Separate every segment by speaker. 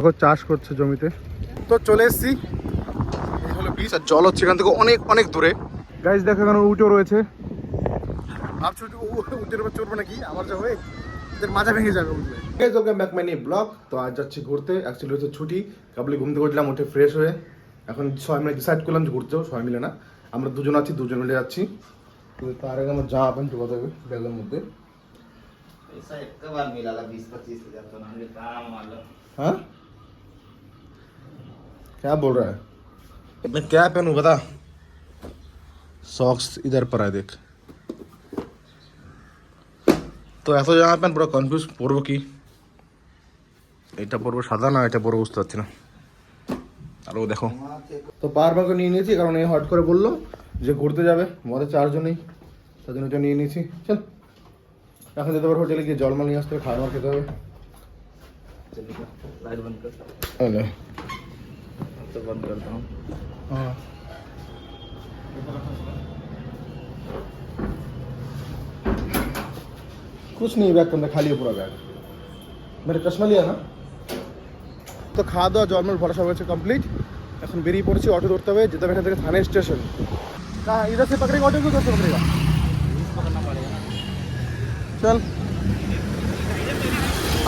Speaker 1: এখন চাষ করছে জমিতে। তো চলে এসেছি, এই হলো বিচ, আর জল হচ্ছে এখান থেকে অনেক অনেক দূরে। গাইজ দেখো এখানে উঠো রয়েছে, ভাবছি উটের উপর চড়বো নাকি, আমার যা হয়ে এদের মাজা ভেঙে যাবে উঠলে। Welcome back my new blog. তো আজ যাচ্ছি ঘুরতে, অ্যাকচুয়ালি হচ্ছে ছুটি, কাবলি ঘুম থেকে উঠলাম, উঠে ফ্রেশ হয়ে এখন সবাই মিলে ডিসাইড করলাম যে ঘুরতেও সবাই মিলে না, আমরা দুজন আছি, দুজন মিলে যাচ্ছি। তার আগে আমার জামা প্যান্ট ঢোকাতে হবে ব্যাগের মধ্যে। हाँ क्या बोल रहा है? मैं क्या पहनूं बता? सॉक्स इधर पर है देख। তো এত জামা প্যান্ট পুরো কনফিউজ, পরবো কি, এটা পরবো সাদা না এটা পরবো বুঝতে পারছি না। আর ও দেখো, তো পাওয়ার নিয়ে নিয়েছি কারণ এই হট করে বললো যে ঘুরতে যাবে, আমাদের চারজনেই, তার জন্য এটা নিয়ে নিয়েছি। চল এখন যেতে পারবো হোটেলে গিয়ে জলমাল নিয়ে আসতে হবে, খাওয়া খেতে হবে।
Speaker 2: लाइट बंद कर।
Speaker 1: हेलो
Speaker 2: तो बंद करता हूँ।
Speaker 1: हाँ कुछ नहीं, बैग के अंदर खाली है पूरा बैग। मेरा चश्मा लिया ना। तो খাওয়া দাওয়া জলমাল ভরা সব হয়েছে কমপ্লিট, এখন বেরিয়ে পড়েছি, অটো ধরতে হবে, যেতে হবে এখান থেকে থানে স্টেশন। कहाँ इधर से पकड़ेगा ऑटो, उधर से पकड़ेगा?
Speaker 2: पकड़ना पड़ेगा।
Speaker 1: चल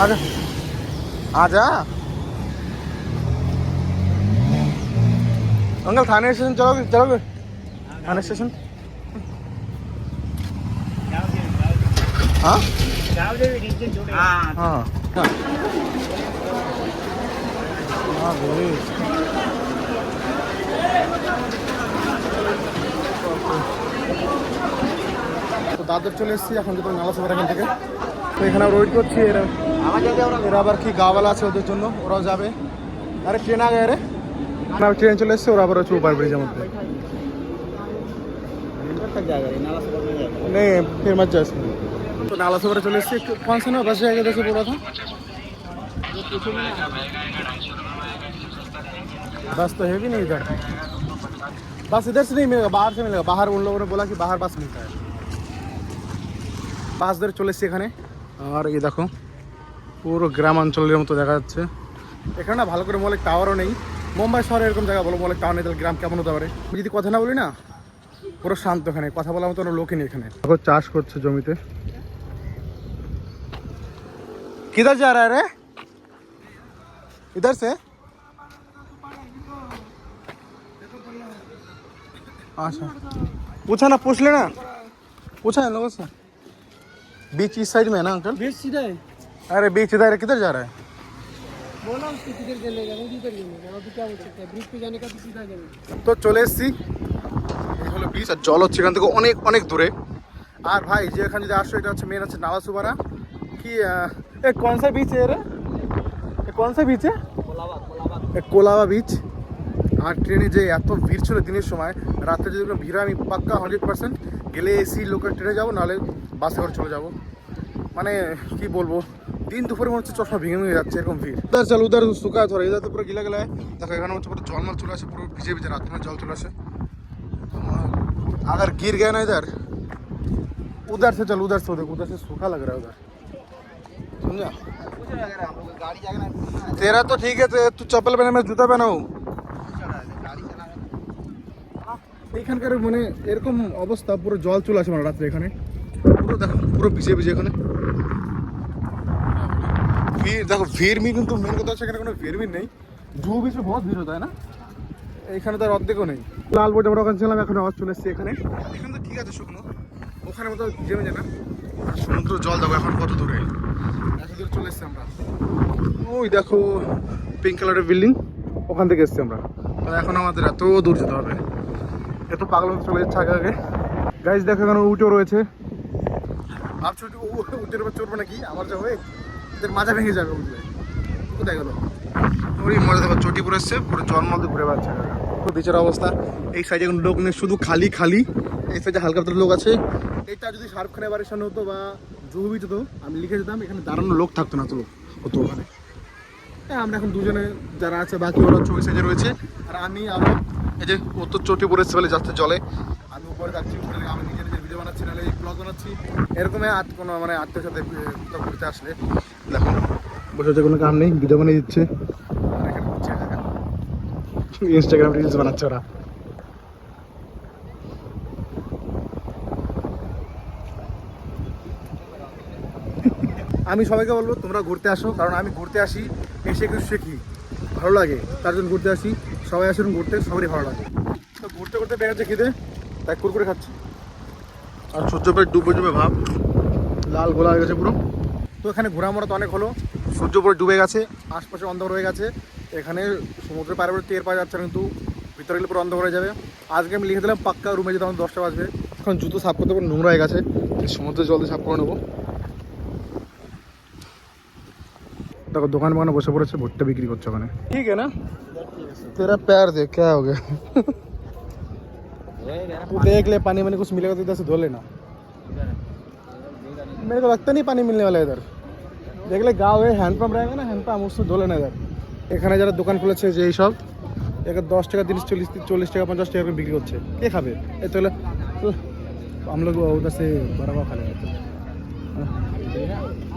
Speaker 1: आजा आजा अंकल, थाने स्टेशन चलोगे? चलोगे थाने स्टेशन? हाँ हाँ हाँ हाँ भाई। তো দাদর চলে এসেছি, এখন যেতে নালা সবার এখান থেকে। তো এখানে ওয়েট করছি, এরা আবার কি গাওয়ালা আছে ওদের জন্য, ওরাও যাবে। আরে ট্রেন আগে রে, না ট্রেন চলে এসছে, ওরা আবার হচ্ছে ওপার ব্রিজের মধ্যে। नहीं फिर मत जा। तो नाला सवर चले एसছি, कौन सा ना बस जाएगा जैसे बोला था, बस तो है भी नहीं इधर, बस इधर से नहीं मिलेगा, बाहर से मिलेगा। बाहर उन लोगों ने बोला कि बाहर बस मिलता है। বাস ধরে চলে এসছি এখানে। আর এই দেখো পুরো গ্রাম অঞ্চলের মতো দেখা যাচ্ছে। এখানে না ভালো করে মলে টাওয়ারও নেই। মুম্বাই শহরে এরকম জায়গা বলো, মলে টাওয়ার নেই, তাহলে গ্রাম কেমন হতে পারে? আমি যদি কথা না বলি না, পুরো শান্ত এখানে, কথা বলার মতো কোনো লোকই নেই এখানে। এখন চাষ করছে জমিতে। किधर जा रहा है रे? इधर से? अच्छा पूछा ना, पूछ लेना, पूछा है लोगों से। बीच इस साइड में है ना अंकल?
Speaker 2: बीच सीधा है।
Speaker 1: अरे बीच इधर है, किधर जा रहा है?
Speaker 2: बोला उसको किधर चलेगा, वो किधर चलेगा, अभी क्या बोल सकते हैं, ब्रिज पे जाने का तो सीधा जाएगा।
Speaker 1: তো চলে এসেছি, এই হলো বিচ, আর জল হচ্ছে এখান থেকে অনেক অনেক দূরে। আর ভাই যে এখানে যদি আসো, এটা হচ্ছে মেন হচ্ছে নালা সুবারা কি। कौन सा बीच है रे? कौन सा बीच है? কোলাবা বিচ। আর ট্রেনে যে এত ভিড় ছিল দিনের সময়, রাত্রে যদি কোনো ভিড় হয়, আমি পাক্কা 100% গেলে এসি লোকাল ট্রেনে যাবো, নাহলে বাসে করে চলে যাবো। মানে কি বলবো, দিন দুপুরে মনে হচ্ছে চশমা ভেঙে ভেঙে যাচ্ছে, এরকম ভিড়। উদার চল, উদার শুকা ধরে, এদের তো পুরো গিলা গেলা। দেখো এখানে হচ্ছে পুরো জলমাল চলে আসে, পুরো ভিজে ভিজে রাত্রে জল চলে আসে। अगर गिर गया ना इधर, उधर से चल, उधर से उधर से सूखा लग रहा है उधर, समझा? तेरा तो ठीक है, तू चप्पल पहने, मैं जूता पहना हूँ। এখানকার মানে এরকম অবস্থা, পুরো জল চলে আসে মানে রাত্রে এখানে, পুরো দেখো পুরো ভিজে ভিজে এখানে। ভিড় দেখো, ভিড় মি, কিন্তু মেন কথা হচ্ছে এখানে কোনো ভিড় ভিড় নেই। জু বিচে বহুত ভিড় হতো, है ना? এখানে তো আর অর্ধেকও নেই। লাল বোর্ড আমরা ওখানে ছিলাম, এখন আওয়াজ চলে এসছে এখানে। এখানে তো ঠিক আছে শুকনো, ওখানে মতো জেমে যায় না। সমুদ্র জল দেখো এখন কত দূরে, এত দূরে চলে এসছি আমরা। ওই দেখো পিঙ্ক কালারের বিল্ডিং, ওখান থেকে এসছি আমরা। তো এখন আমাদের এত দূর যেতে হবে, এত পাগল মতো চলে যাচ্ছে আগে আগে। গাইজ দেখো এখানে উঠো রয়েছে, ভাবছি উটের উপর চড়বো নাকি, আমার যা হয়ে এদের মাজা ভেঙে যাবে উঠলে। কোথায় গেল ওই মজা, দেখো চটি পরে এসছে, পুরো জন্ম ঘুরে বেড়াচ্ছে বিচের অবস্থা। এই সাইডে কোনো লোক নেই, শুধু খালি খালি। এই সাইডে হালকা পাতলা লোক আছে। এটা যদি শাহরুখ খানের বাড়ির সামনে হতো বা জুহু বিচ হতো, আমি লিখে যেতাম, এখানে দাঁড়ানো লোক থাকতো না, তো লোক হতো ওখানে। হ্যাঁ আমরা এখন দুজনে যারা আছে, বাকি ওরা চোখে সাইডে রয়েছে। আর আমি আবার এই যে ও তো চটি পরে এসছে বলে যাচ্ছে জলে, আমি উপরে যাচ্ছি, উপরে আমি নিজে নিজের ভিডিও বানাচ্ছি, নাহলে ব্লগ বানাচ্ছি। এরকমই কোনো মানে আত্মীয় সাথে ঘুরতে আসলে দেখো বসে হচ্ছে, কোনো কাম নেই, ভিডিও বানিয়ে দিচ্ছে। ইনস্টাগ্রাম রিলস বানাচ্ছে ওরা। আমি সবাইকে বলবো তোমরা ঘুরতে আসো, কারণ আমি ঘুরতে আসি এসে কিছু শিখি, ভালো লাগে, তার জন্য ঘুরতে আসি। সবাই আসুন ঘুরতে, সবারই ভালো লাগে। তো ঘুরতে ঘুরতে বেড়েছে খিদে, তাই কুরকুরে খাচ্ছি। আর সূর্য প্রায় ডুবে ডুবে ভাব, লাল গোলা হয়ে গেছে পুরো। তো এখানে ঘোরামোড়া তো অনেক হলো, সূর্য পুরো ডুবে গেছে, আশপাশে অন্ধকার হয়ে গেছে। এখানে সমুদ্রের পাড়ে পরে টের পাওয়া যাচ্ছে না, কিন্তু ভিতরে গেলে পুরো অন্ধকার হয়ে যাবে। আজকে আমি লিখে দিলাম পাক্কা রুমে যেতে আমার 10টা বাজবে। এখন জুতো সাফ করতে পারবো, নোংরা হয়ে গেছে, সমুদ্রের জল দিয়ে সাফ করে নেবো। দেখো দোকান বাগানে বসে পড়েছে, ভুট্টা বিক্রি করছে ওখানে। ঠিক আছে না, तेरा प्यार देख क्या हो गया तू देख ले, पानी मैंने कुछ मिलेगा तो इधर से धो लेना। मेरे को लगता नहीं पानी मिलने वाला है इधर। देख ले गाँव है, हैंडपम्प रहेगा ना, हैंडपम्प उससे धो लेना इधर। এখানে যারা দোকান খুলেছে যে এইসব, এখানে 10 টাকা 30 40 টাকা 50 টাকা করে বিক্রি করছে। কে খাবে? এই তো हम लोग उधर से बड़ा हुआ खा लेंगे,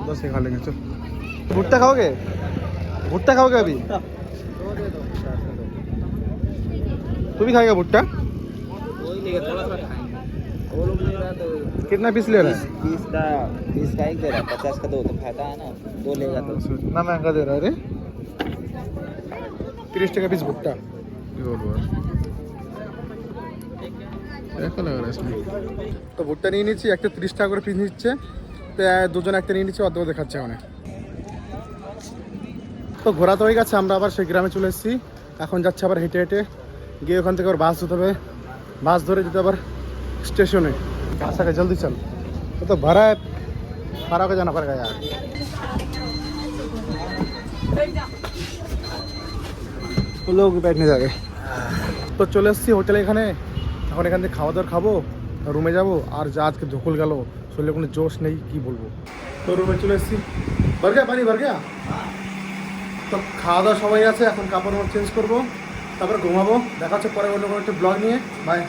Speaker 1: उधर से खा लेंगे। चल भुट्टा खाओगे? भुट्टा खाओगे अभी? तू भी खाएगा भुट्टा?
Speaker 3: वही लेगा, थोड़ा सा खाएंगे। वो लोग ले रहा तो
Speaker 1: कितना पीस ले रहा है?
Speaker 3: 20 का एक दे रहा है, 50 का दो, तो फायदा है ना, दो लेगा तो।
Speaker 1: इतना महंगा दे रहा है रे। 30 টাকা পিস ভুট্টা। কি বলবো আর, দেখা লাগা इसमें। তো ভুট্টা নিয়ে নিচ্ছি, একটা 30 টাকা করে পিস নিচ্ছে। তো দুজনে একটা নিয়ে নিচ্ছে, অর্ধেক দেখাচ্ছে ওখানে। তো ঘোরা তো হয়ে গেছে, আমরা আবার সেই গ্রামে চলে এসেছি। এখন যাচ্ছে আবার হেঁটে হেঁটে গিয়ে ওখান থেকে আবার বাস ধরতে হবে, বাস ধরে যেতে আবার स्टेशने। आशा का जल्दी चल, तो भरा है, भरा होकर जाना पड़ेगा यार। लोग बैठने जाके তো চলে এসেছি হোটেলে। এখানে এখন এখান থেকে খাওয়া দাওয়া খাবো, রুমে যাবো। আর যা আজকে ধুকুল গেল, শরীরে কোনো জোশ নেই, কি বলবো। তো রুমে চলে এসেছি, ভর গিয়া পানি ভর গিয়া। তো খাওয়া দাওয়া সবাই আছে, এখন কাপড় চেঞ্জ করবো, তারপরে ঘুমাবো। দেখা হচ্ছে পরে অন্য কোনো একটা ব্লগ নিয়ে। বাই।